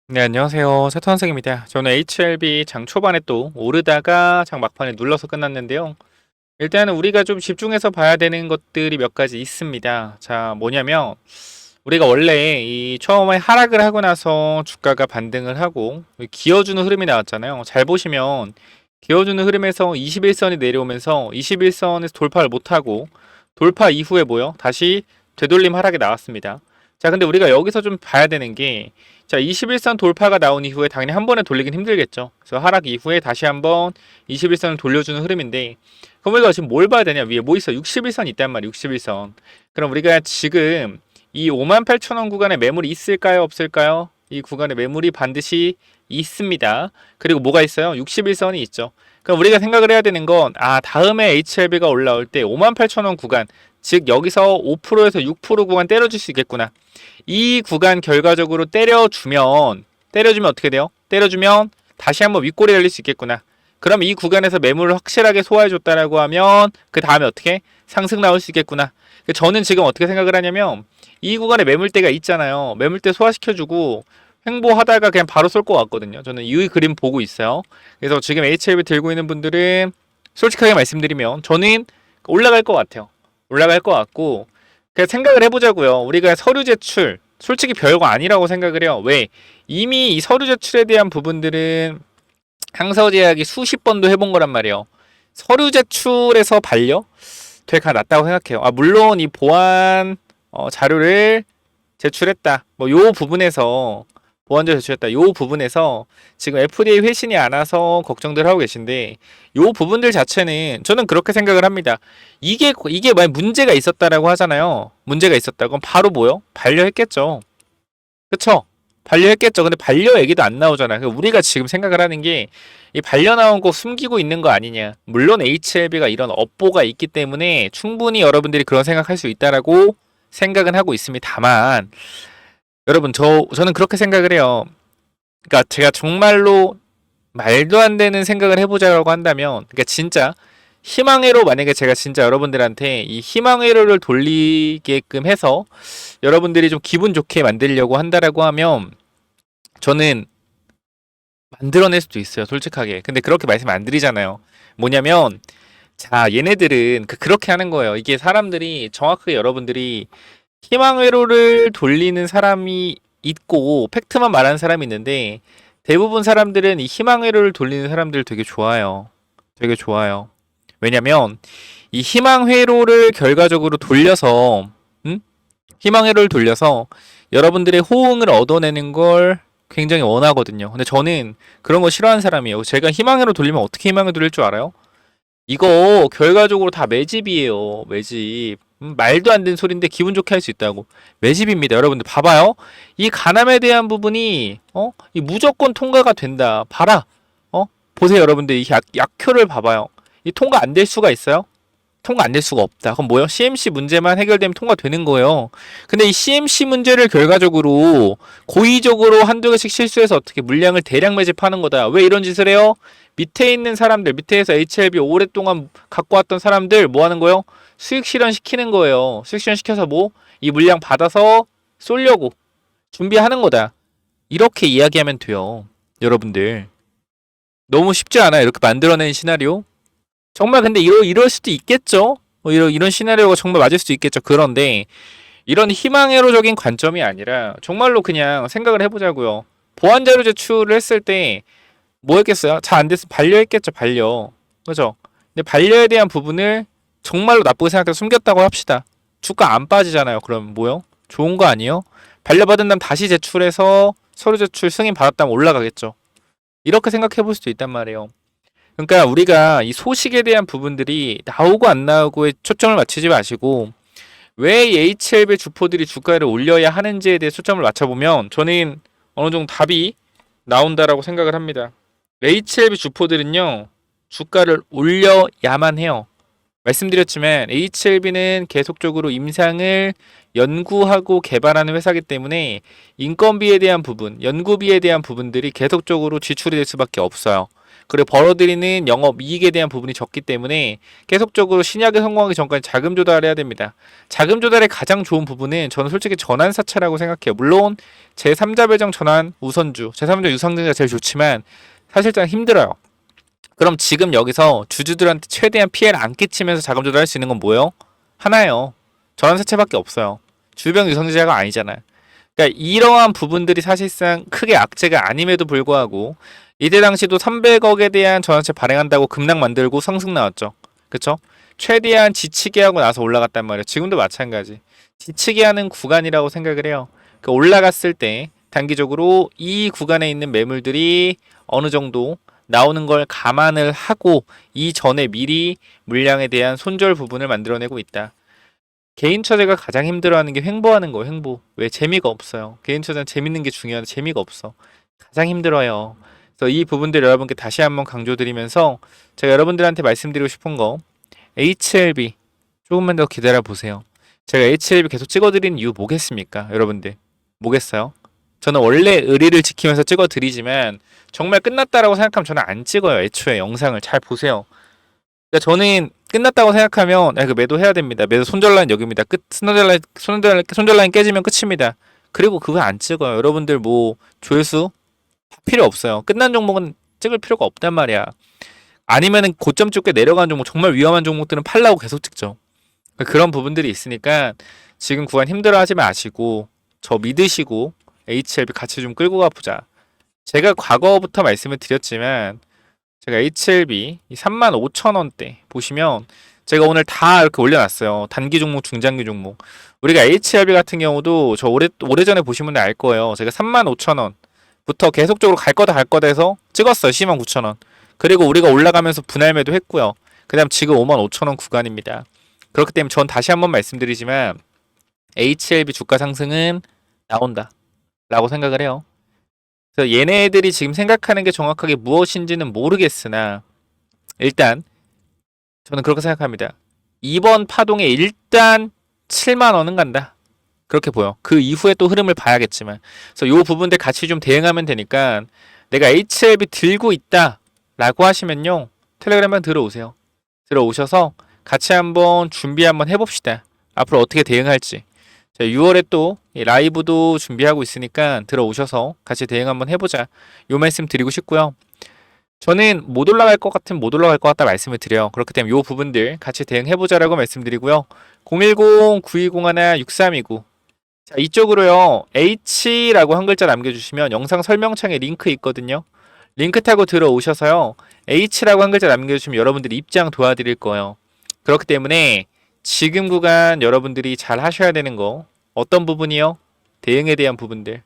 네, 안녕하세요. 차트원생입니다. 저는 HLB 장 초반에 또 오르다가 장 막판에 눌러서 끝났는데요. 일단은 우리가 좀 집중해서 봐야 되는 것들이 몇 가지 있습니다. 자, 뭐냐면 우리가 원래 이 처음에 하락을 하고 나서 주가가 반등을 하고 기어주는 흐름이 나왔잖아요. 잘 보시면 기어주는 흐름에서 21선이 내려오면서 21선에서 돌파를 못하고 돌파 이후에 뭐요? 다시 되돌림 하락이 나왔습니다. 자, 근데 우리가 여기서 좀 봐야 되는 게 자, 21선 돌파가 나온 이후에 당연히 한 번에 돌리긴 힘들겠죠. 그래서 하락 이후에 다시 한번 21선을 돌려주는 흐름인데 그럼 우리가 지금 뭘 봐야 되냐? 위에 뭐 있어? 61선 있단 말이야. 61선. 그럼 우리가 지금 이 58,000원 구간에 매물이 있을까요? 없을까요? 이 구간에 매물이 반드시 있습니다. 그리고 뭐가 있어요? 61선이 있죠. 그럼 우리가 생각을 해야 되는 건 다음에 HLB가 올라올 때 58,000원 구간, 즉 여기서 5%에서 6% 구간 때려줄 수 있겠구나. 이 구간 결과적으로 때려주면 어떻게 돼요? 때려주면 다시 한번 윗골이 열릴 수 있겠구나. 그럼 이 구간에서 매물을 확실하게 소화해줬다라고 하면 그 다음에 어떻게 상승 나올 수 있겠구나. 저는 지금 어떻게 생각을 하냐면 이 구간에 매물대가 있잖아요. 매물대 소화시켜주고 횡보하다가 그냥 바로 쏠 것 같거든요. 저는 이 그림 보고 있어요. 그래서 지금 HLB 들고 있는 분들은 솔직하게 말씀드리면 저는 올라갈 것 같아요. 올라갈 것 같고 그냥 생각을 해보자고요. 우리가 서류 제출 솔직히 별거 아니라고 생각을 해요. 왜? 이미 이 서류 제출에 대한 부분들은 항서제약이 수십 번도 해본 거란 말이에요. 서류 제출에서 반려? 되게 낫다고 생각해요. 물론 이 보안 자료를 제출했다. 뭐 요 부분에서 보완자 제출했다. 요 부분에서 지금 FDA 회신이 안 와서 걱정들 하고 계신데 요 부분들 자체는 저는 그렇게 생각을 합니다. 이게 만약 문제가 있었다라고 하잖아요. 문제가 있었다. 그럼 바로 뭐요? 반려했겠죠. 그쵸? 반려했겠죠. 근데 반려 얘기도 안 나오잖아요. 그러니까 우리가 지금 생각을 하는 게 이 반려 나온 거 숨기고 있는 거 아니냐. 물론 HLB가 이런 업보가 있기 때문에 충분히 여러분들이 그런 생각할 수 있다라고 생각은 하고 있습니다. 다만 여러분 저는 그렇게 생각을 해요. 그러니까 제가 정말로 말도 안 되는 생각을 해보자고 한다면 그러니까 진짜 희망회로 만약에 제가 진짜 여러분들한테 이 희망회로를 돌리게끔 해서 여러분들이 좀 기분 좋게 만들려고 한다라고 하면 저는 만들어낼 수도 있어요. 솔직하게. 근데 그렇게 말씀 안 드리잖아요. 뭐냐면 자 얘네들은 그렇게 하는 거예요. 이게 사람들이 정확하게 여러분들이 희망회로를 돌리는 사람이 있고 팩트만 말하는 사람이 있는데 대부분 사람들은 이 희망회로를 돌리는 사람들 되게 좋아요. 되게 좋아요. 왜냐면 이 희망회로를 결과적으로 돌려서 희망회로를 돌려서 여러분들의 호응을 얻어내는 걸 굉장히 원하거든요. 근데 저는 그런 거 싫어하는 사람이에요. 제가 희망회로 돌리면 어떻게 희망회 돌릴 줄 알아요? 이거 결과적으로 다 매집이에요. 매집. 말도 안 되는 소리인데 기분 좋게 할 수 있다고. 매집입니다. 여러분들 봐봐요. 이 가남에 대한 부분이 이 무조건 통과가 된다. 봐라. 보세요, 여러분들. 이 약효를 봐봐요. 이 통과 안 될 수가 있어요? 통과 안 될 수가 없다. 그럼 뭐요? CMC 문제만 해결되면 통과되는 거예요. 근데 이 CMC 문제를 결과적으로 고의적으로 한두 개씩 실수해서 어떻게 물량을 대량 매집하는 거다. 왜 이런 짓을 해요? 밑에 있는 사람들, 밑에서 HLB 오랫동안 갖고 왔던 사람들 뭐 하는 거예요? 수익 실현 시키는 거예요. 수익 실현 시켜서 뭐? 이 물량 받아서 쏠려고 준비하는 거다. 이렇게 이야기하면 돼요. 여러분들. 너무 쉽지 않아요. 이렇게 만들어낸 시나리오. 정말 근데 이럴 수도 있겠죠. 이런 시나리오가 정말 맞을 수도 있겠죠. 그런데 이런 희망회로적인 관점이 아니라 정말로 그냥 생각을 해보자고요. 보안 자료 제출을 했을 때 뭐 했겠어요? 잘 안 됐으면 반려했겠죠. 반려. 그죠? 근데 반려에 대한 부분을 정말로 나쁘게 생각해서 숨겼다고 합시다. 주가 안 빠지잖아요. 그럼 뭐요? 좋은 거 아니에요? 반려받은 다음 다시 제출해서 서류 제출 승인 받았다면 올라가겠죠. 이렇게 생각해 볼 수도 있단 말이에요. 그러니까 우리가 이 소식에 대한 부분들이 나오고 안 나오고에 초점을 맞추지 마시고 왜 이 HLB 주포들이 주가를 올려야 하는지에 대해 초점을 맞춰보면 저는 어느 정도 답이 나온다라고 생각을 합니다. HLB 주포들은요 주가를 올려야만 해요. 말씀드렸지만 HLB는 계속적으로 임상을 연구하고 개발하는 회사이기 때문에 인건비에 대한 부분, 연구비에 대한 부분들이 계속적으로 지출이 될 수밖에 없어요. 그리고 벌어들이는 영업 이익에 대한 부분이 적기 때문에 계속적으로 신약에 성공하기 전까지 자금 조달을 해야 됩니다. 자금 조달의 가장 좋은 부분은 저는 솔직히 전환사채라고 생각해요. 물론 제3자 배정 전환 우선주, 제3자 유상증자가 제일 좋지만 사실상 힘들어요. 그럼 지금 여기서 주주들한테 최대한 피해를 안 끼치면서 자금 조달할 수 있는 건 뭐예요? 하나예요. 전환사채밖에 없어요. 주병 유상증자가 아니잖아요. 그러니까 이러한 부분들이 사실상 크게 악재가 아님에도 불구하고 이때 당시도 300억에 대한 전환채 발행한다고 급락 만들고 상승 나왔죠. 그쵸? 최대한 지치게 하고 나서 올라갔단 말이에요. 지금도 마찬가지. 지치게 하는 구간이라고 생각을 해요. 그러니까 올라갔을 때 단기적으로 이 구간에 있는 매물들이 어느 정도 나오는 걸 감안을 하고 이전에 미리 물량에 대한 손절 부분을 만들어내고 있다. 개인 처제가 가장 힘들어하는 게 횡보하는 거예요. 횡보. 왜? 재미가 없어요. 개인 처제는 재밌는 게 중요한데 재미가 없어. 가장 힘들어요. 그래서 이 부분들 여러분께 다시 한번 강조드리면서 제가 여러분들한테 말씀드리고 싶은 거 HLB 조금만 더 기다려 보세요. 제가 HLB 계속 찍어드리는 이유 뭐겠습니까? 여러분들 뭐겠어요? 저는 원래 의리를 지키면서 찍어드리지만 정말 끝났다라고 생각하면 저는 안 찍어요. 애초에 영상을 잘 보세요. 그러니까 저는 끝났다고 생각하면 그 매도해야 됩니다. 매도 손절라인 여기입니다. 끝 손절라인 깨지면 끝입니다. 그리고 그거 안 찍어요. 여러분들 뭐 조회수 필요 없어요. 끝난 종목은 찍을 필요가 없단 말이야. 아니면은 고점 찍게 내려가는 종목 정말 위험한 종목들은 팔라고 계속 찍죠. 그러니까 그런 부분들이 있으니까 지금 구간 힘들어하지 마시고 저 믿으시고 HLB 같이 좀 끌고 가보자. 제가 과거부터 말씀을 드렸지만 제가 HLB 35,000원대 보시면 제가 오늘 다 이렇게 올려놨어요. 단기 종목, 중장기 종목. 우리가 HLB 같은 경우도 저 오래전에 보신 분들 알 거예요. 제가 35,000원부터 계속적으로 갈 거다 해서 찍었어요. 129,000원. 그리고 우리가 올라가면서 분할 매도 했고요. 그 다음 지금 55,000원 구간입니다. 그렇기 때문에 전 다시 한번 말씀드리지만 HLB 주가 상승은 나온다 라고 생각을 해요. 그래서 얘네들이 지금 생각하는 게 정확하게 무엇인지는 모르겠으나 일단 저는 그렇게 생각합니다. 이번 파동에 일단 7만원은 간다. 그렇게 보여. 그 이후에 또 흐름을 봐야겠지만 그래서 요 부분들 같이 좀 대응하면 되니까 내가 HLB 들고 있다 라고 하시면요. 텔레그램 한번 들어오세요. 들어오셔서 같이 한번 준비 한번 해봅시다. 앞으로 어떻게 대응할지. 6월에 또 라이브도 준비하고 있으니까 들어오셔서 같이 대응 한번 해보자. 요 말씀 드리고 싶고요. 저는 못 올라갈 것 같으면 못 올라갈 것 같다 말씀을 드려요. 그렇기 때문에 요 부분들 같이 대응해보자라고 말씀드리고요. 010-9201-6329 자, 이쪽으로요. H라고 한 글자 남겨주시면 영상 설명창에 링크 있거든요. 링크 타고 들어오셔서요. H라고 한 글자 남겨주시면 여러분들이 입장 도와드릴 거예요. 그렇기 때문에 지금 구간 여러분들이 잘 하셔야 되는 거 어떤 부분이요? 대응에 대한 부분들.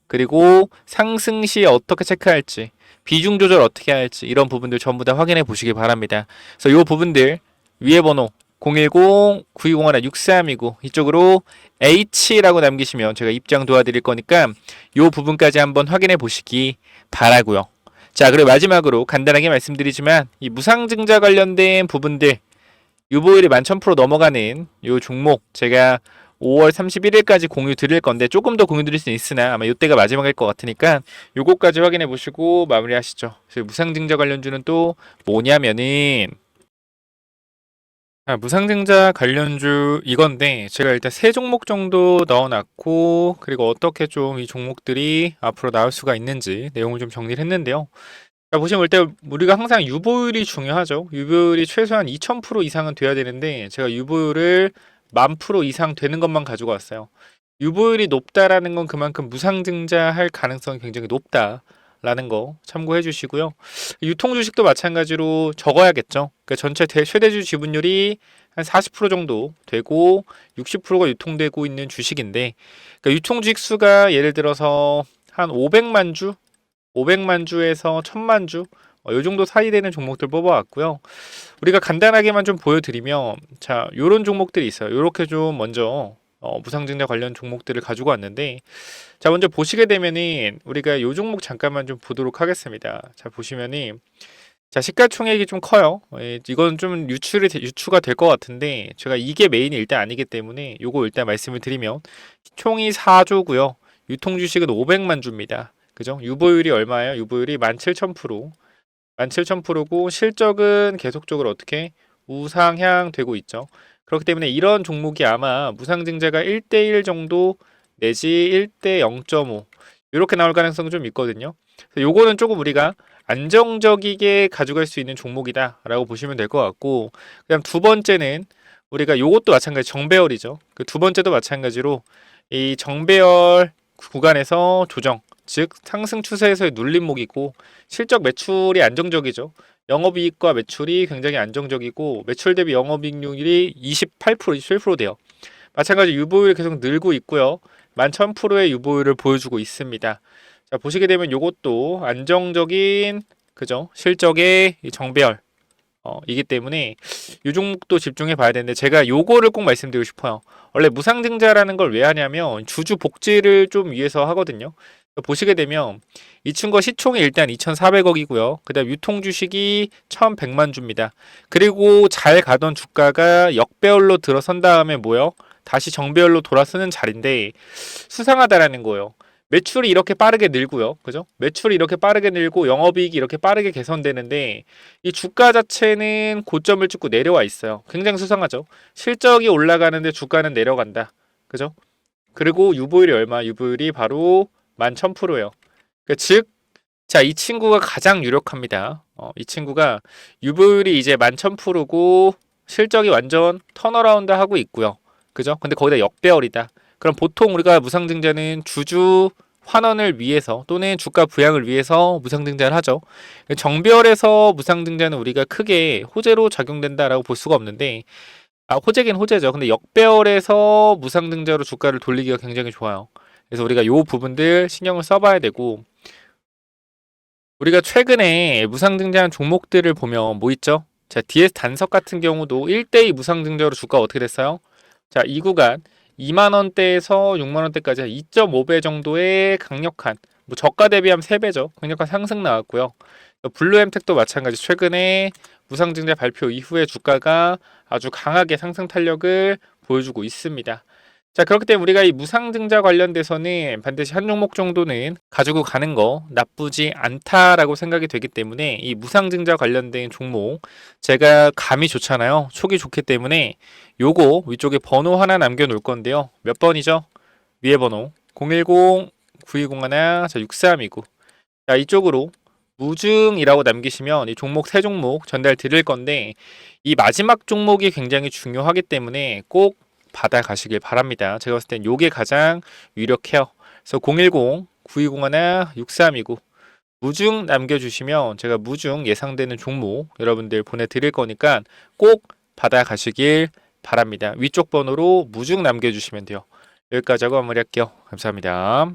그리고 상승 시에 어떻게 체크할지, 비중 조절 어떻게 할지 이런 부분들 전부 다 확인해 보시기 바랍니다. 그래서 이 부분들 위에 번호 010-9201-6329 이쪽으로 H라고 남기시면 제가 입장 도와드릴 거니까 이 부분까지 한번 확인해 보시기 바라고요. 자, 그리고 마지막으로 간단하게 말씀드리지만 이 무상증자 관련된 부분들 유보율이 11,000% 넘어가는 이 종목 제가 5월 31일까지 공유 드릴 건데 조금 더 공유 드릴 수는 있으나 아마 이때가 마지막일 것 같으니까 요거까지 확인해 보시고 마무리하시죠. 그래서 무상증자 관련주는 또 뭐냐면은 무상증자 관련주 이건데 제가 일단 세 종목 정도 넣어놨고 그리고 어떻게 좀 이 종목들이 앞으로 나올 수가 있는지 내용을 좀 정리를 했는데요. 자, 보시면 일단 우리가 항상 유보율이 중요하죠. 유보율이 최소한 2000% 이상은 돼야 되는데 제가 유보율을 10,000% 이상 되는 것만 가지고 왔어요. 유보율이 높다라는 건 그만큼 무상증자할 가능성이 굉장히 높다라는 거 참고해 주시고요. 유통 주식도 마찬가지로 적어야겠죠. 그러니까 전체 최대주 지분율이 한 40% 정도 되고 60%가 유통되고 있는 주식인데 그러니까 유통 주식 수가 예를 들어서 한 500만 주 500만 주에서 1000만 주, 요 정도 사이 되는 종목들 뽑아왔고요. 우리가 간단하게만 좀 보여드리면, 자, 요런 종목들이 있어요. 요렇게 좀 먼저, 무상증자 관련 종목들을 가지고 왔는데, 자, 먼저 보시게 되면은, 우리가 요 종목 잠깐만 좀 보도록 하겠습니다. 자, 보시면은, 자, 시가총액이 좀 커요. 이건 좀 유추가 될 것 같은데, 제가 이게 메인이 일단 아니기 때문에, 요거 일단 말씀을 드리면, 총이 4조고요. 유통 주식은 500만 주입니다. 그죠? 유보율이 얼마예요? 유보율이 17,000%. 17,000%고 실적은 계속적으로 어떻게 우상향 되고 있죠. 그렇기 때문에 이런 종목이 아마 무상증자가 1대1 정도 내지 1대 0.5 이렇게 나올 가능성이 좀 있거든요. 그래서 요거는 조금 우리가 안정적이게 가져갈 수 있는 종목이다라고 보시면 될 것 같고, 그다음 두 번째는 우리가 요것도 마찬가지 정배열이죠. 그 두 번째도 마찬가지로 이 정배열 구간에서 조정, 즉 상승 추세에서의 눌림목이고 실적 매출이 안정적이죠. 영업이익과 매출이 굉장히 안정적이고 매출 대비 영업이익률이 28%, 27% 돼요. 마찬가지 유보율이 계속 늘고 있고요. 11,000%의 유보율을 보여주고 있습니다. 자, 보시게 되면 이것도 안정적인 그죠? 실적의 정배열 이기 때문에 이 종목도 집중해 봐야 되는데 제가 요거를 꼭 말씀드리고 싶어요. 원래 무상증자라는 걸 왜 하냐면 주주 복지를 좀 위해서 하거든요. 보시게 되면 이 친구가 시총이 일단 2,400억이고요. 그다음 유통 주식이 1,100만 주입니다. 그리고 잘 가던 주가가 역배열로 들어선 다음에 뭐요? 다시 정배열로 돌아서는 자리인데 수상하다라는 거예요. 매출이 이렇게 빠르게 늘고요. 그죠? 매출이 이렇게 빠르게 늘고 영업이익이 이렇게 빠르게 개선되는데 이 주가 자체는 고점을 찍고 내려와 있어요. 굉장히 수상하죠. 실적이 올라가는데 주가는 내려간다. 그죠? 그리고 유보율이 얼마? 유보율이 바로 11,000%예요. 즉, 자, 이 친구가 가장 유력합니다. 이 친구가 유보율이 이제 11,000%고 실적이 완전 턴어라운드 하고 있고요. 그죠? 근데 거기다 역배열이다. 그럼 보통 우리가 무상증자는 주주 환원을 위해서 또는 주가 부양을 위해서 무상증자를 하죠. 정배열에서 무상증자는 우리가 크게 호재로 작용된다라고 볼 수가 없는데, 호재긴 호재죠. 근데 역배열에서 무상증자로 주가를 돌리기가 굉장히 좋아요. 그래서 우리가 요 부분들 신경을 써봐야 되고, 우리가 최근에 무상증자한 종목들을 보면 뭐 있죠? 자, DS 단석 같은 경우도 1대2 무상증자로 주가가 어떻게 됐어요? 자, 이 구간 2만원대에서 6만원대까지 2.5배 정도의 강력한, 뭐 저가 대비하면 3배죠. 강력한 상승 나왔고요. 블루엠텍도 마찬가지 최근에 무상증자 발표 이후에 주가가 아주 강하게 상승 탄력을 보여주고 있습니다. 자, 그렇기 때문에 우리가 이 무상증자 관련돼서는 반드시 한 종목 정도는 가지고 가는 거 나쁘지 않다라고 생각이 되기 때문에 이 무상증자 관련된 종목 제가 감이 좋잖아요. 촉이 좋기 때문에 요거 위쪽에 번호 하나 남겨 놓을 건데요. 몇 번이죠? 위에 번호 010-9201-6329. 자, 이쪽으로 무증이라고 남기시면 이 종목 세 종목 전달 드릴 건데 이 마지막 종목이 굉장히 중요하기 때문에 꼭 받아가시길 바랍니다. 제가 봤을 땐 요게 가장 유력해요. 그래서 010-9201-6329 무증 남겨주시면 제가 무증 예상되는 종목 여러분들 보내드릴 거니까 꼭 받아가시길 바랍니다. 위쪽 번호로 무증 남겨주시면 돼요. 여기까지 하고 마무리할게요. 감사합니다.